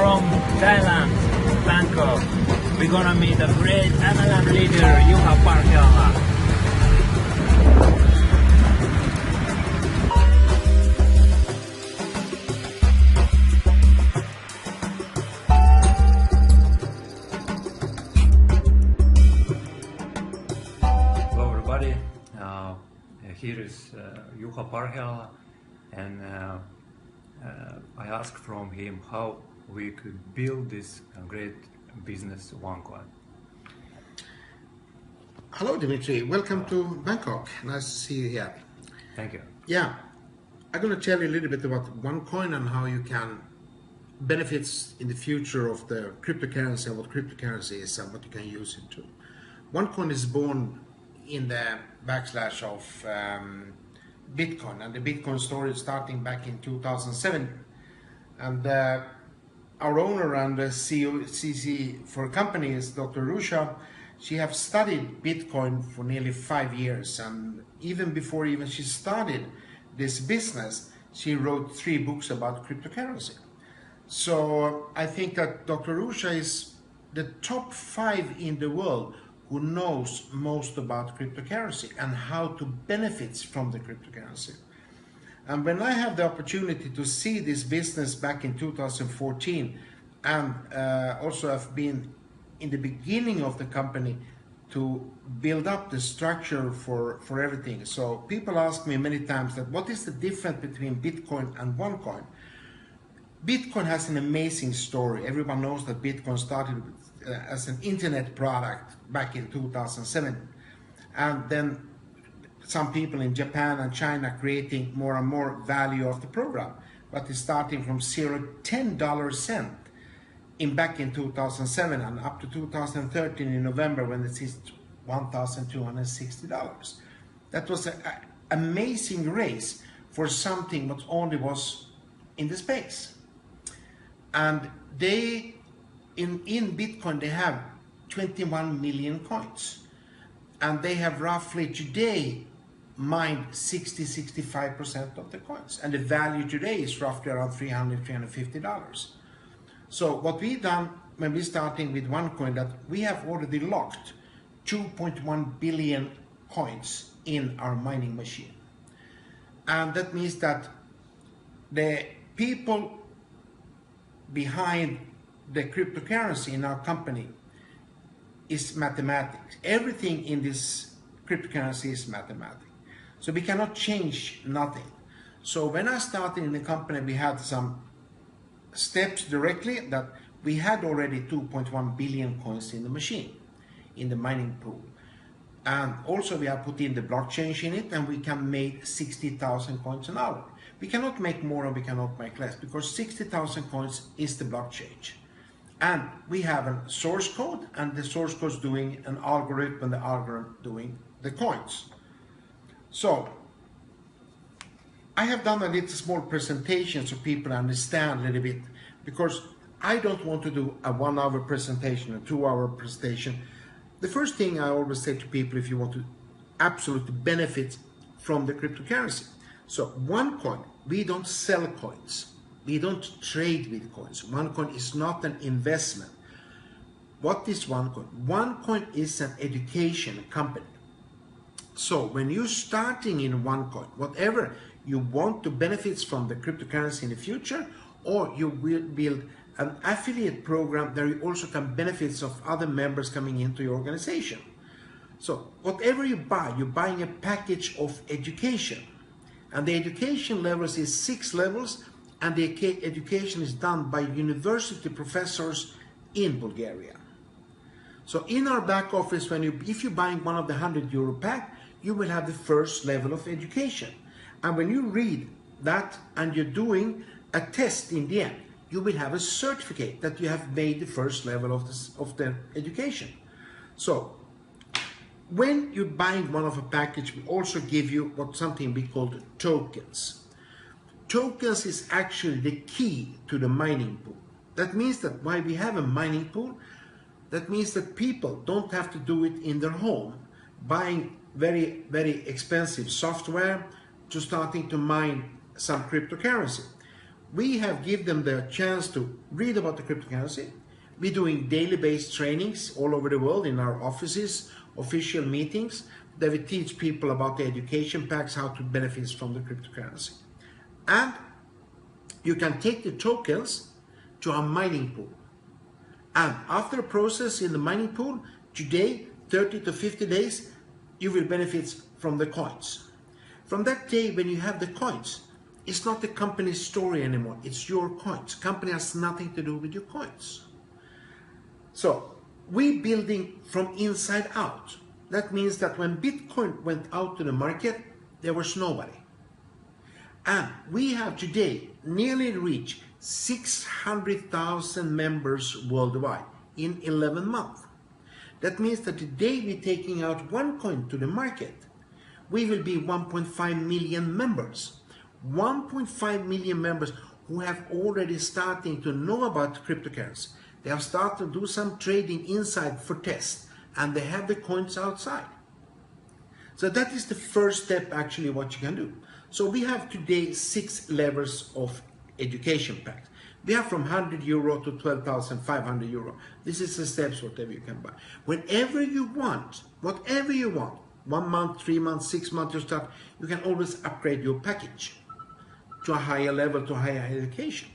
from Thailand, Bangkok. We're gonna meet a great MLM leader, Juha Parhiala. Hello everybody, here is Juha Parhiala, and I asked from him how we could build this great business OneCoin. Hello Dimitri, welcome to Bangkok. Nice to see you here. Thank you. Yeah, I'm going to tell you a little bit about OneCoin and how you can benefits in the future of the cryptocurrency and what cryptocurrency is and what you can use it to. OneCoin is born in the backslash of Bitcoin, and the Bitcoin story is starting back in 2007. And our owner and the CC for a company is Dr. Juha. She have studied Bitcoin for nearly 5 years, and even before she started this business, she wrote 3 books about cryptocurrency. So I think that Dr. Juha is the top 5 in the world who knows most about cryptocurrency and how to benefit from the cryptocurrency. And when I have the opportunity to see this business back in 2014, and also have been in the beginning of the company to build up the structure for everything. So people ask me many times that what is the difference between Bitcoin and OneCoin? Bitcoin has an amazing story. Everyone knows that Bitcoin started as an internet product back in 2007. And then some people in Japan and China creating more and more value of the program, but it's starting from $0.10 back in 2007 and up to 2013 in November when it is $1,260. That was an amazing race for something that only was in the space. And they in Bitcoin they have 21 million coins, and they have roughly today mined 60-65% of the coins, and the value today is roughly around $350. So what we've done when we're starting with OneCoin, that we have already locked 2.1 billion coins in our mining machine, and that means that the people behind the cryptocurrency in our company is mathematics. Everything in this cryptocurrency is mathematics. So we cannot change nothing. So when I started in the company, we had some steps directly that we had already 2.1 billion coins in the machine, in the mining pool. And also we have put in the blockchain in it, and we can make 60,000 coins an hour. We cannot make more and we cannot make less, because 60,000 coins is the blockchain. And we have a source code, and the source code is doing an algorithm, and the algorithm doing the coins. So I have done a little small presentation so people understand a little bit, because I don't want to do a 1-hour presentation, a 2-hour presentation. The first thing I always say to people, if you want to absolutely benefit from the cryptocurrency. So OneCoin, we don't sell coins. We don't trade with coins. OneCoin is not an investment. What is OneCoin? OneCoin is an education company. So when you're starting in OneCoin, whatever you want to benefit from the cryptocurrency in the future, or you will build an affiliate program that you also can benefit of other members coming into your organization. So whatever you buy, you're buying a package of education. And the education levels is 6 levels, and the education is done by university professors in Bulgaria. So in our back office, if you're buying one of the €100 pack, you will have the first level of education. And when you read that and you're doing a test in the end, you will have a certificate that you have made the first level of the education. So when you're buying one of a package, we also give you something we call tokens. Tokens is actually the key to the mining pool. That means that while we have a mining pool, that means that people don't have to do it in their home, buying very, very expensive software to starting to mine some cryptocurrency. we have given them the chance to read about the cryptocurrency. We're doing daily based trainings all over the world in our offices, official meetings, that we teach people about the education packs, how to benefit from the cryptocurrency. And you can take the tokens to a mining pool. And after a process in the mining pool, today, 30 to 50 days, you will benefit from the coins. From that day when you have the coins, it's not the company's story anymore, it's your coins. Company has nothing to do with your coins. So we're building from inside out. That means that when Bitcoin went out to the market, there was nobody. And we have today nearly reached 600,000 members worldwide in 11 months. That means that the day we're taking out OneCoin to the market, we will be 1.5 million members. 1.5 million members who have already starting to know about cryptocurrency. They have started to do some trading inside for tests, and they have the coins outside. So that is the first step actually what you can do. So we have today 6 levels of education packs. We have from €100 to 12,500 euro. This is the steps, whatever you can buy. Whenever you want, whatever you want, 1 month, 3 months, 6 months, you start, you can always upgrade your package to a higher level, to higher education.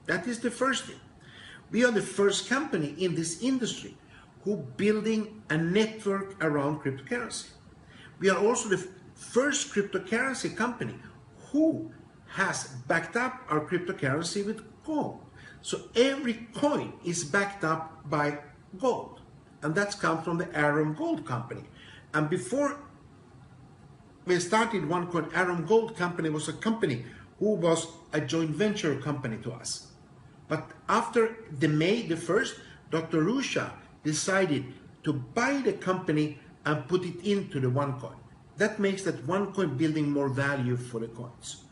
That is the first thing. We are the first company in this industry who building a network around cryptocurrency. We are also the first cryptocurrency company who has backed up our cryptocurrency with gold. So every coin is backed up by gold, and that's come from the Aram Gold Company. And before we started OneCoin, Aram Gold Company was a company who was a joint venture company to us. But after the May the 1st, Dr. Rusha decided to buy the company and put it into the OneCoin. That makes that OneCoin building more value for the coins.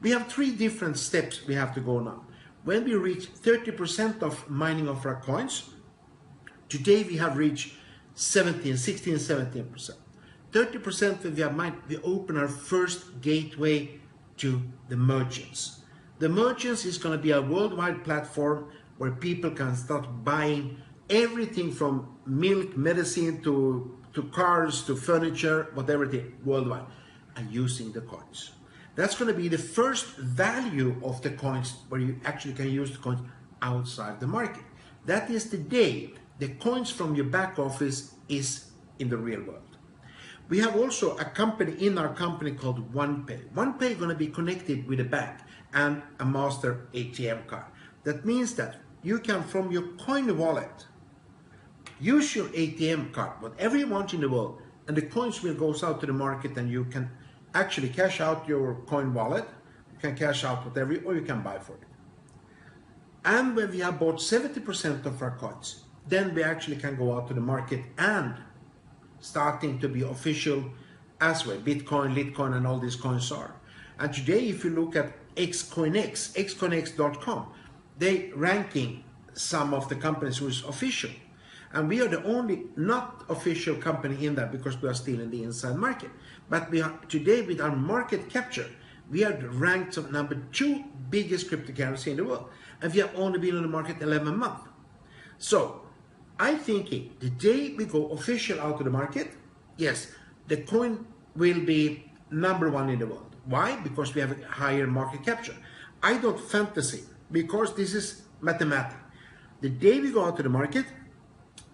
We have 3 different steps we have to go now. When we reach 30% of mining of our coins, today we have reached 17%. 30% when we have mined, we open our first gateway to the merchants. The merchants is going to be a worldwide platform where people can start buying everything from milk, medicine, to cars, to furniture, whatever it is, worldwide, and using the coins. That's going to be the first value of the coins, where you actually can use the coins outside the market. That is the day the coins from your back office is in the real world. We have also a company in our company called OnePay. OnePay is going to be connected with a bank and a master ATM card. That means that you can, from your coin wallet, use your ATM card, whatever you want in the world, and the coins will go out to the market, and you can actually cash out your coin wallet, you can cash out whatever, or you can buy for it. And when we have bought 70% of our coins, then we actually can go out to the market and starting to be official as well. Bitcoin, Litecoin, and all these coins are. And today, if you look at xcoinex.com, they ranking some of the companies who is official. And we are the only not official company in that, because we are still in the inside market. But we are today, with our market capture, we are ranked as number 2 biggest cryptocurrency in the world. And we have only been on the market 11 months. So I'm thinking the day we go official out of the market, yes, the coin will be number 1 in the world. Why? Because we have a higher market capture. I don't fantasy, because this is mathematics. The day we go out to the market,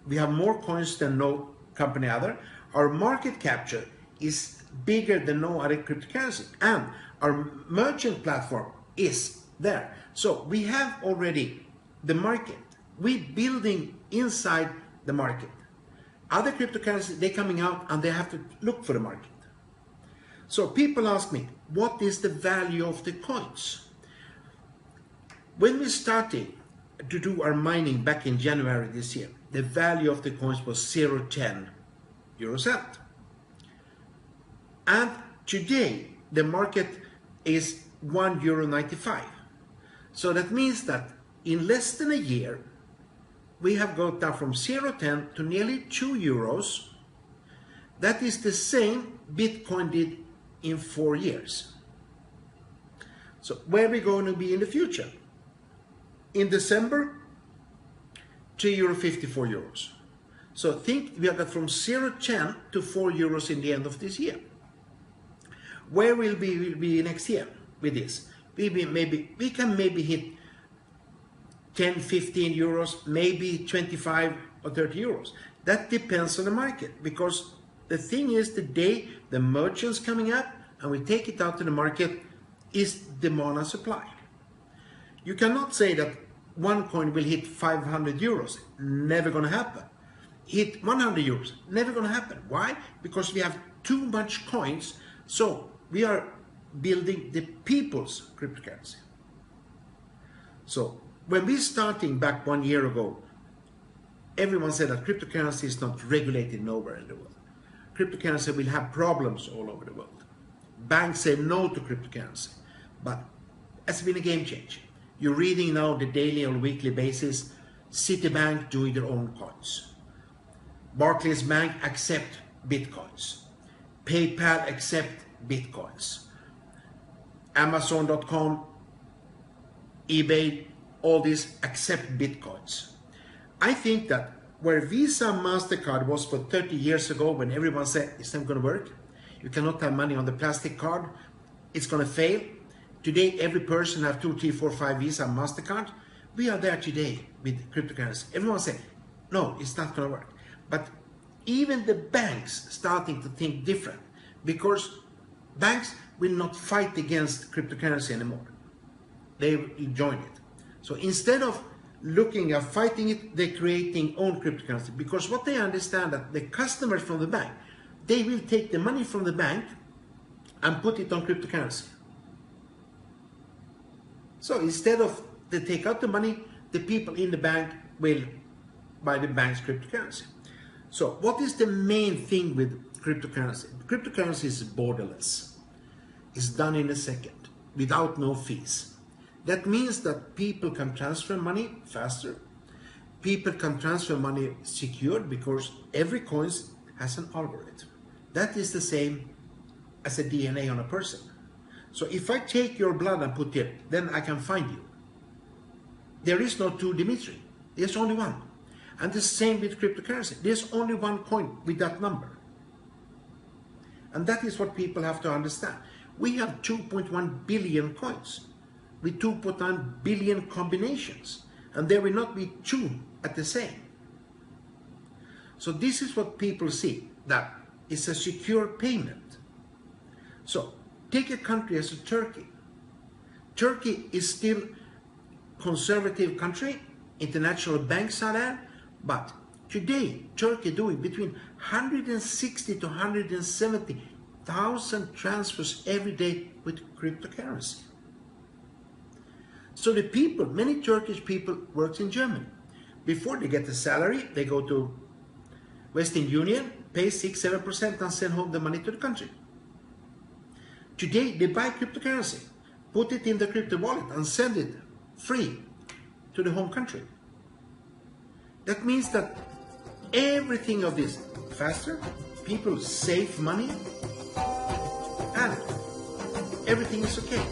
we have more coins than no company other. Our market capture is bigger than no other cryptocurrency, and our merchant platform is there. So we have already the market. We're building inside the market. Other cryptocurrencies, they're coming out and they have to look for the market. So people ask me, what is the value of the coins? When we started to do our mining back in January this year, the value of the coins was 0.10 euro cent. And today, the market is €1.95. So that means that in less than a year, we have got down from 0.10 to nearly 2 euros. That is the same Bitcoin did in 4 years. So where are we going to be in the future? In December, €3.50, €4. So think we have got from 0.10 to €4 in the end of this year. Where will we be next year with this? We can maybe hit 10, 15 euros, maybe 25 or 30 euros. That depends on the market, because the thing is, the day the merchant's coming up and we take it out to the market is demand and supply. You cannot say that OneCoin will hit 500 euros. Never going to happen. Hit 100 euros. Never going to happen. Why? Because we have too much coins. So we are building the people's cryptocurrency. So when we starting back 1 year ago, everyone said that cryptocurrency is not regulated nowhere in the world. Cryptocurrency will have problems all over the world. Banks say no to cryptocurrency, but it's been a game changer. You're reading now the daily or weekly basis, Citibank doing their own coins. Barclays Bank accept Bitcoins. PayPal accept Bitcoins. Amazon.com, eBay, all these accept Bitcoins. I think that where Visa and MasterCard was for 30 years ago, when everyone said it's not going to work, you cannot have money on the plastic card, it's going to fail. Today, every person have 2, 3, 4, 5 Visa and MasterCard. We are there today with cryptocurrency. Everyone say, no, it's not going to work. But even the banks starting to think different, because banks will not fight against cryptocurrency anymore. They will join it. So instead of looking at fighting it, they're creating own cryptocurrency, because what they understand that the customers from the bank, they will take the money from the bank and put it on cryptocurrency. So instead of they take out the money, the people in the bank will buy the bank's cryptocurrency. So what is the main thing with cryptocurrency? Cryptocurrency is borderless. It's done in a second without no fees. That means that people can transfer money faster. People can transfer money secured, because every coin has an algorithm. That is the same as a DNA on a person. So if I take your blood and put it, then I can find you. There is no two Dimitri. There's only one. And the same with cryptocurrency. There's only one coin with that number. And that is what people have to understand. We have 2.1 billion coins with 2.9 billion combinations. And there will not be two at the same. So this is what people see, that it's a secure payment. So take a country as Turkey. Turkey is still a conservative country. International banks are there. But today, Turkey doing between 160 to 170,000 transfers every day with cryptocurrency. So the people, many Turkish people work in Germany. Before they get the salary, they go to Western Union, pay 6-7% and send home the money to the country. Today, they buy cryptocurrency, put it in the crypto wallet and send it free to the home country. That means that everything of this faster, people save money, and everything is okay.